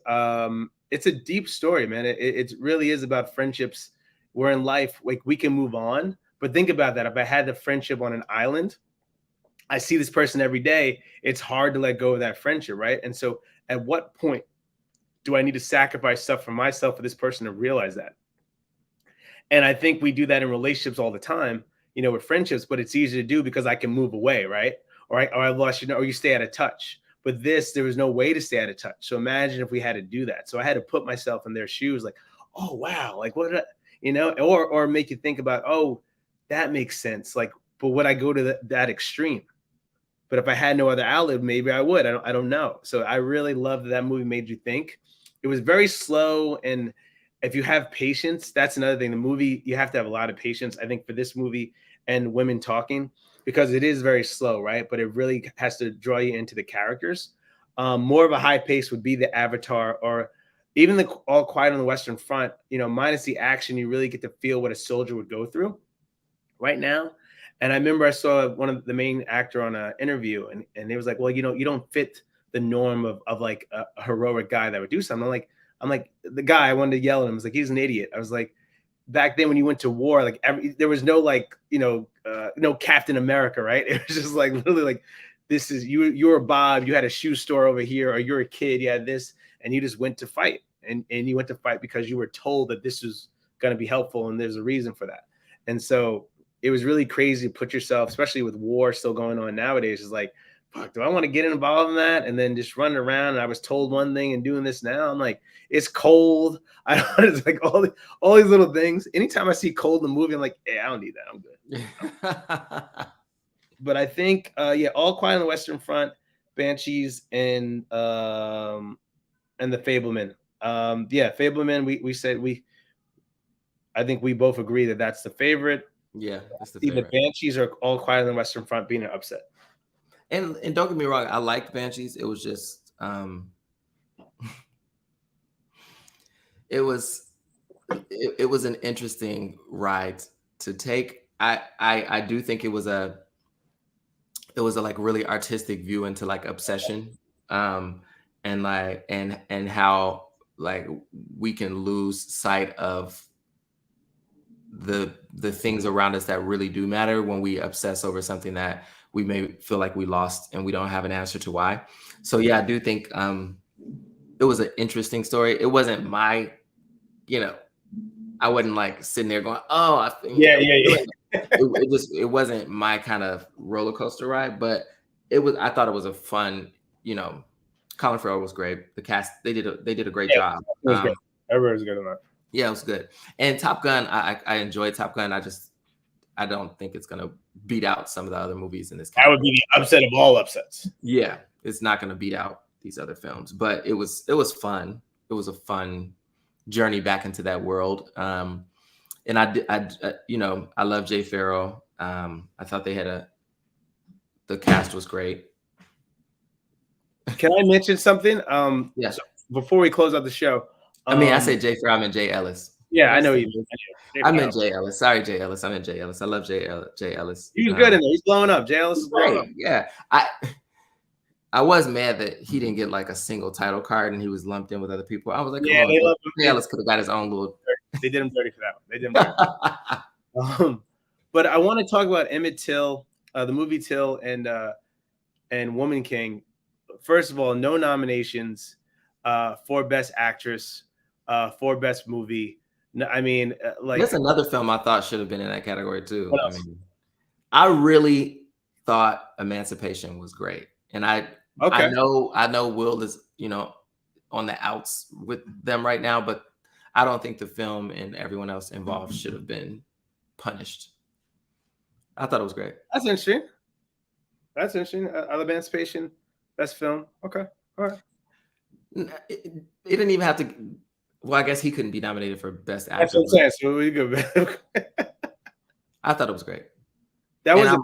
it's a deep story, man. It really is about friendships. Where in life, like we can move on, but think about that. If I had the friendship on an island, I see this person every day. It's hard to let go of that friendship, right? And so, at what point do I need to sacrifice stuff for myself for this person to realize that? And I think we do that in relationships all the time, you know, with friendships, but it's easy to do because I can move away, right? Or I lost, you know, or you stay out of touch. But this, there was no way to stay out of touch. So imagine if we had to do that. So I had to put myself in their shoes, like, oh wow, like what, you know, or make you think about, oh, that makes sense. Like, but would I go to that extreme? But if I had no other outlet, maybe I would. I don't know. So I really love that that movie made you think. It was very slow, and if you have patience, that's another thing. The movie, you have to have a lot of patience. I think for this movie and women talking, because it is very slow, right? But it really has to draw you into the characters. More of a high pace would be the Avatar or even the All Quiet on the Western Front. You know, minus the action, you really get to feel what a soldier would go through right now. And I remember I saw one of the main actor on an interview, and he was like, "Well, you know, you don't fit the norm of like a heroic guy that would do something." I'm like the guy. I wanted to yell at him. I was like, "He's an idiot." I was like, back then when you went to war, like there was no like no Captain America, right? It was just like literally like this is you. You're Bob. You had a shoe store over here, or you're a kid. You had this, and you just went to fight, and you went to fight because you were told that this was going to be helpful, and there's a reason for that. And so it was really crazy to put yourself, especially with war still going on nowadays, is like, fuck, do I want to get involved in that? And then just running around and I was told one thing and doing this now. I'm like, it's cold. I don't, it's like all these little things. Anytime I see cold in the movie, I'm like, yeah, I don't need that. I'm good. But I think yeah, All Quiet on the Western Front, Banshees, and the Fableman. Yeah, Fableman, we said I think we both agree that that's the favorite. Yeah, that's the See, the favorite. Banshees are All Quiet on the Western Front being an upset. And don't get me wrong, I liked Banshees. It was just it was an interesting ride to take. I do think it was a like really artistic view into like obsession, and like and how like we can lose sight of the things around us that really do matter when we obsess over something that we may feel like we lost and we don't have an answer to why. So yeah, I do think it was an interesting story. It wasn't my, you know, I wasn't like sitting there going, oh, I think, you know, it wasn't my kind of roller coaster ride, but I thought it was a fun, you know, Colin Farrell was great. The cast, they did a great job. It was great. Everybody was good enough. Yeah, it was good. And Top Gun, I enjoyed Top Gun. I don't think it's gonna beat out some of the other movies in this category. That would be the upset of all upsets. Yeah, it's not gonna beat out these other films, but it was fun. It was a fun journey back into that world. And I you know, I love Jay Farrell. I thought the cast was great. Can I mention something? Yeah. So before we close out the show. I mean, I say Jay Farrell, I meant Jay Ellis. Yeah, I know you. I meant Jay Ellis. Sorry, Jay Ellis. I meant Jay Ellis. I love Jay Ellis. He was good in there. He's blowing up. Jay Ellis is blowing up. Yeah. I was mad that he didn't get like a single title card and he was lumped in with other people. I was like, yeah, they love him. Jay Ellis could have got his own little. They did him dirty for that one. They did him dirty. But I want to talk about Emmett Till, the movie Till, and Woman King. First of all, no nominations for Best Actress, for Best Movie. No, I mean, like that's another film I thought should have been in that category too. I mean, I really thought Emancipation was great, and I know Will is, you know, on the outs with them right now, but I don't think the film and everyone else involved should have been punished. I thought it was great. That's interesting. That's interesting. Emancipation, best film. Okay, all right. It didn't even have to. Well, I guess he couldn't be nominated for best That's actor, what I'm but saying. So we good. I thought it was great. That And was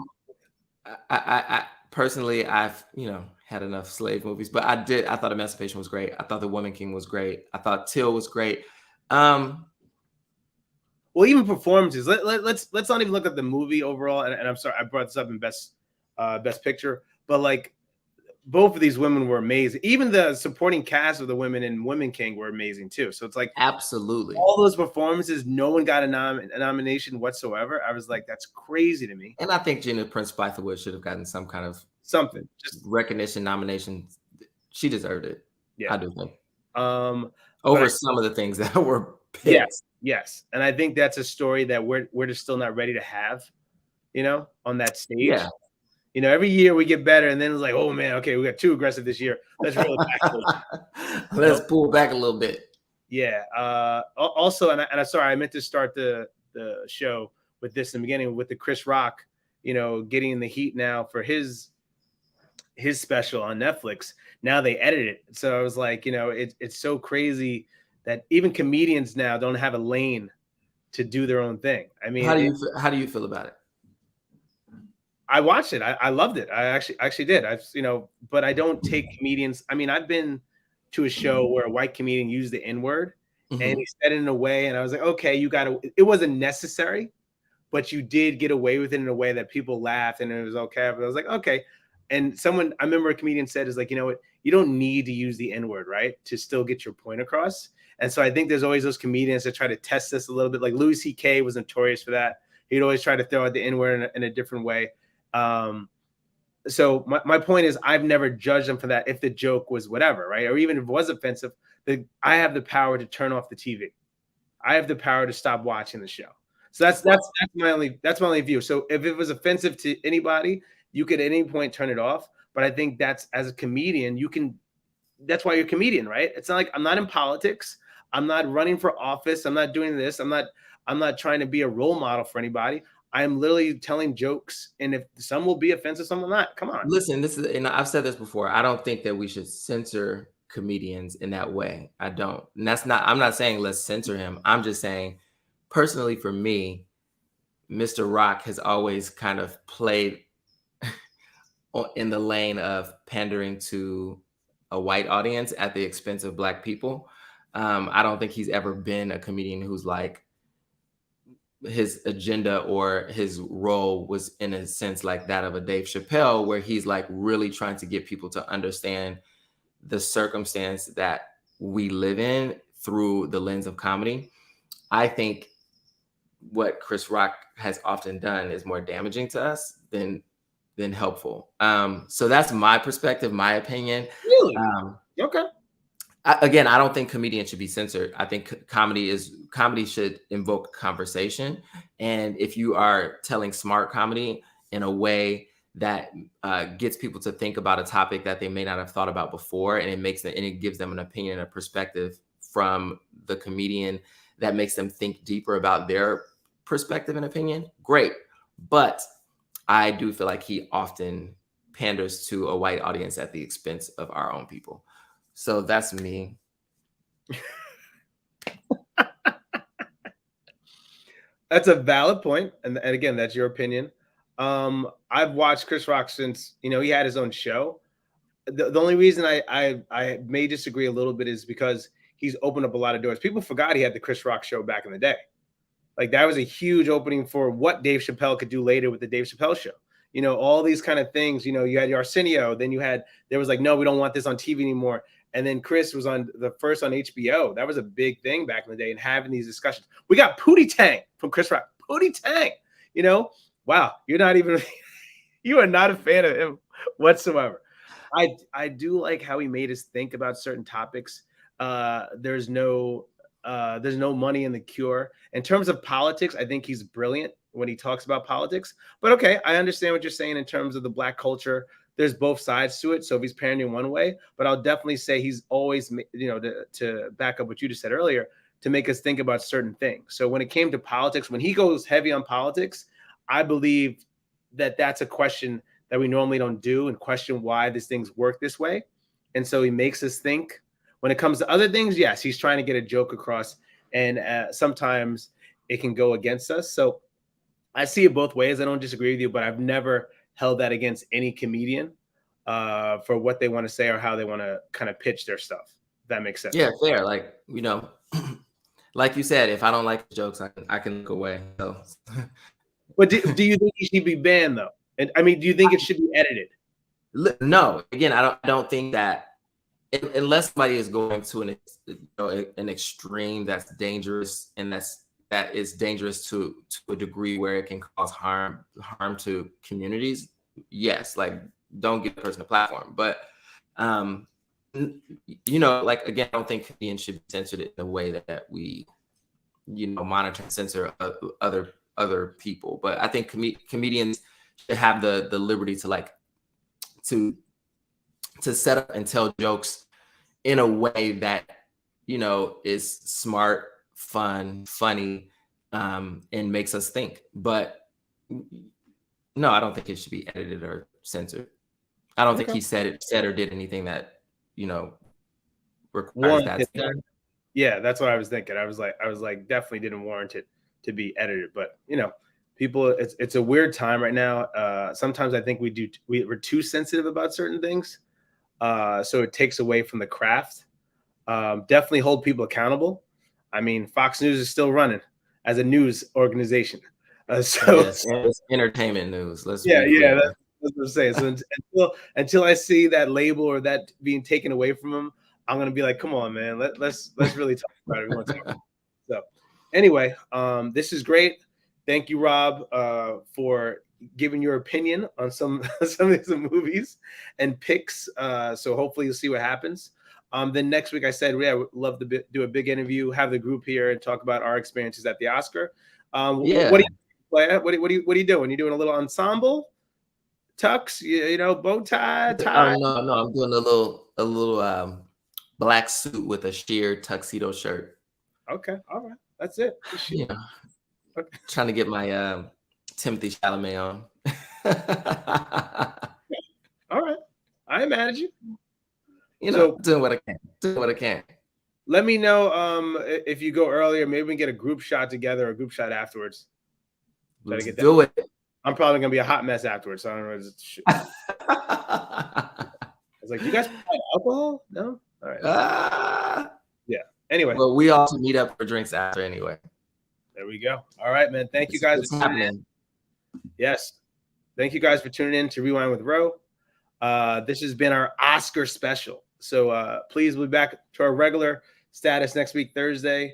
a I personally, I've had enough slave movies, but I thought Emancipation was great. I thought The Woman King was great. I thought Till was great. well, even performances. Let's not even look at the movie overall. And I'm sorry, I brought this up in best picture, but like both of these women were amazing. Even the supporting cast of the women in Women King were amazing too. So it's like Absolutely. all those performances, no one got a nomination whatsoever. I was like, that's crazy to me. And I think Gina Prince Bythewood should have gotten some kind of Something just recognition, nomination. She deserved it. yeah. I do think. But Over some of the things that were picked. yes. And I think that's a story that we're just still not ready to have, on that stage. Yeah. Every year we get better, and then it's like, oh man, okay, we got too aggressive this year. Let's reel it back. Let's pull back a little bit. Yeah. Also, and I'm sorry, I meant to start the show with this in the beginning with the Chris Rock, getting in the heat now for his special on Netflix. Now they edit it, so I was like, it's so crazy that even comedians now don't have a lane to do their own thing. I mean, how do you feel about it? I watched it. I loved it. I actually did. But I don't take comedians. I mean, I've been to a show where a white comedian used the N-word and he said it in a way, and I was like, okay, it wasn't necessary, but you did get away with it in a way that people laughed and it was okay. But I was like, okay. And I remember a comedian said, is like, you know what? You don't need to use the N-word, right, to still get your point across. And so I think there's always those comedians that try to test this a little bit. Like Louis C.K. was notorious for that. He'd always try to throw out the N-word in a different way. So my point is, I've never judged them for that if the joke was whatever, right? Or even if it was offensive, I have the power to turn off the TV. I have the power to stop watching the show. So that's my only view. So if it was offensive to anybody, you could at any point turn it off. But I think that's, as a comedian, that's why you're a comedian, right? It's not like I'm not in politics. I'm not running for office. I'm not doing this. I'm not trying to be a role model for anybody. I'm literally telling jokes, and if some will be offensive, some will not. Come on. Listen, and I've said this before. I don't think that we should censor comedians in that way. I don't. And I'm not saying let's censor him. I'm just saying, personally, for me, Mr. Rock has always kind of played in the lane of pandering to a white audience at the expense of Black people. I don't think he's ever been a comedian who's like, his agenda or his role was in a sense like that of a Dave Chappelle, where he's like really trying to get people to understand the circumstance that we live in through the lens of comedy. I think what Chris Rock has often done is more damaging to us than helpful. So that's my perspective, my opinion. Really? Okay. Again, I don't think comedians should be censored. I think comedy should invoke conversation. And if you are telling smart comedy in a way that gets people to think about a topic that they may not have thought about before, and it gives them an opinion and a perspective from the comedian that makes them think deeper about their perspective and opinion, great. But I do feel like he often panders to a white audience at the expense of our own people. So that's me. That's a valid point. And again, that's your opinion. I've watched Chris Rock since, he had his own show. The only reason I may disagree a little bit is because he's opened up a lot of doors. People forgot he had the Chris Rock show back in the day. Like that was a huge opening for what Dave Chappelle could do later with the Dave Chappelle show. All these kind of things, you had your Arsenio, then there was like, no, we don't want this on TV anymore. And then Chris was on the first on HBO. That was a big thing back in the day, and having these discussions. We got Pootie Tang from Chris Rock. Pootie Tang, wow, you are not a fan of him whatsoever. I do like how he made us think about certain topics. There's no money in the cure. In terms of politics, I think he's brilliant when he talks about politics. But okay, I understand what you're saying in terms of the Black culture. There's both sides to it. So if he's pandering one way, but I'll definitely say he's always, to back up what you just said earlier, to make us think about certain things. So when it came to politics, when he goes heavy on politics, I believe that that's a question that we normally don't do and question why these things work this way. And so he makes us think. When it comes to other things, yes, he's trying to get a joke across, and sometimes it can go against us. So I see it both ways. I don't disagree with you, but I've never held that against any comedian for what they want to say or how they want to kind of pitch their stuff. If that makes sense. Yeah, fair. Like, like you said, if I don't like the jokes, I can look away. So, but do you think he should be banned though? And I mean, do you think it should be edited? no. Again, I don't think that unless somebody is going to an extreme that's dangerous, and that is dangerous to a degree where it can cause harm to communities. Yes, like don't give the person a platform, but like again, I don't think comedians should be censored in a way that we, monitor and censor other people. But I think comedians should have the liberty to set up and tell jokes in a way that is smart, fun, funny, and makes us think. But no, I don't think it should be edited or censored. I don't think he said or did anything that requires that. Yeah, that's what I was thinking. I was like, definitely didn't warrant it to be edited. But people, it's a weird time right now. Sometimes I think we're too sensitive about certain things, so it takes away from the craft. Definitely hold people accountable. I mean, Fox News is still running as a news organization. So yes, it's entertainment news. That's what I'm saying. So until I see that label or that being taken away from them, I'm gonna be like, come on, man, let's really talk about it. So anyway, this is great. Thank you, Rob, for giving your opinion on some of these movies and picks. So hopefully you'll see what happens. Then next week, I said, I would love to do a big interview, have the group here, and talk about our experiences at the Oscar. What are you doing? You doing a little ensemble? Tux, bow tie. No, I'm doing a little black suit with a sheer tuxedo shirt. Okay, all right, that's it. Okay. Trying to get my Timothy Chalamet on. All right, I ain't mad at you. Doing what I can. Let me know if you go earlier. Maybe we can get a group shot together, or a group shot afterwards. Let's do it. I'm probably gonna be a hot mess afterwards. So I don't know. I was like, "You guys provide alcohol? No, all right." Yeah. Anyway, well, we all meet up for drinks after anyway. There we go. All right, man. Thank you guys for tuning in. Yes, thank you guys for tuning in to Rewind with Ro. This has been our Oscar special. So please we'll be back to our regular status next week, Thursday,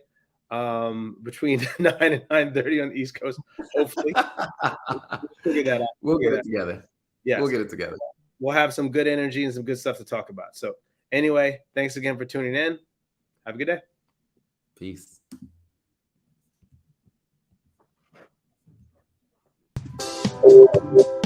between 9 and 9:30 on the East Coast. Hopefully, we'll figure that out. We'll get it together. Yeah, we'll get it together. We'll have some good energy and some good stuff to talk about. So anyway, thanks again for tuning in. Have a good day. Peace. Thank you.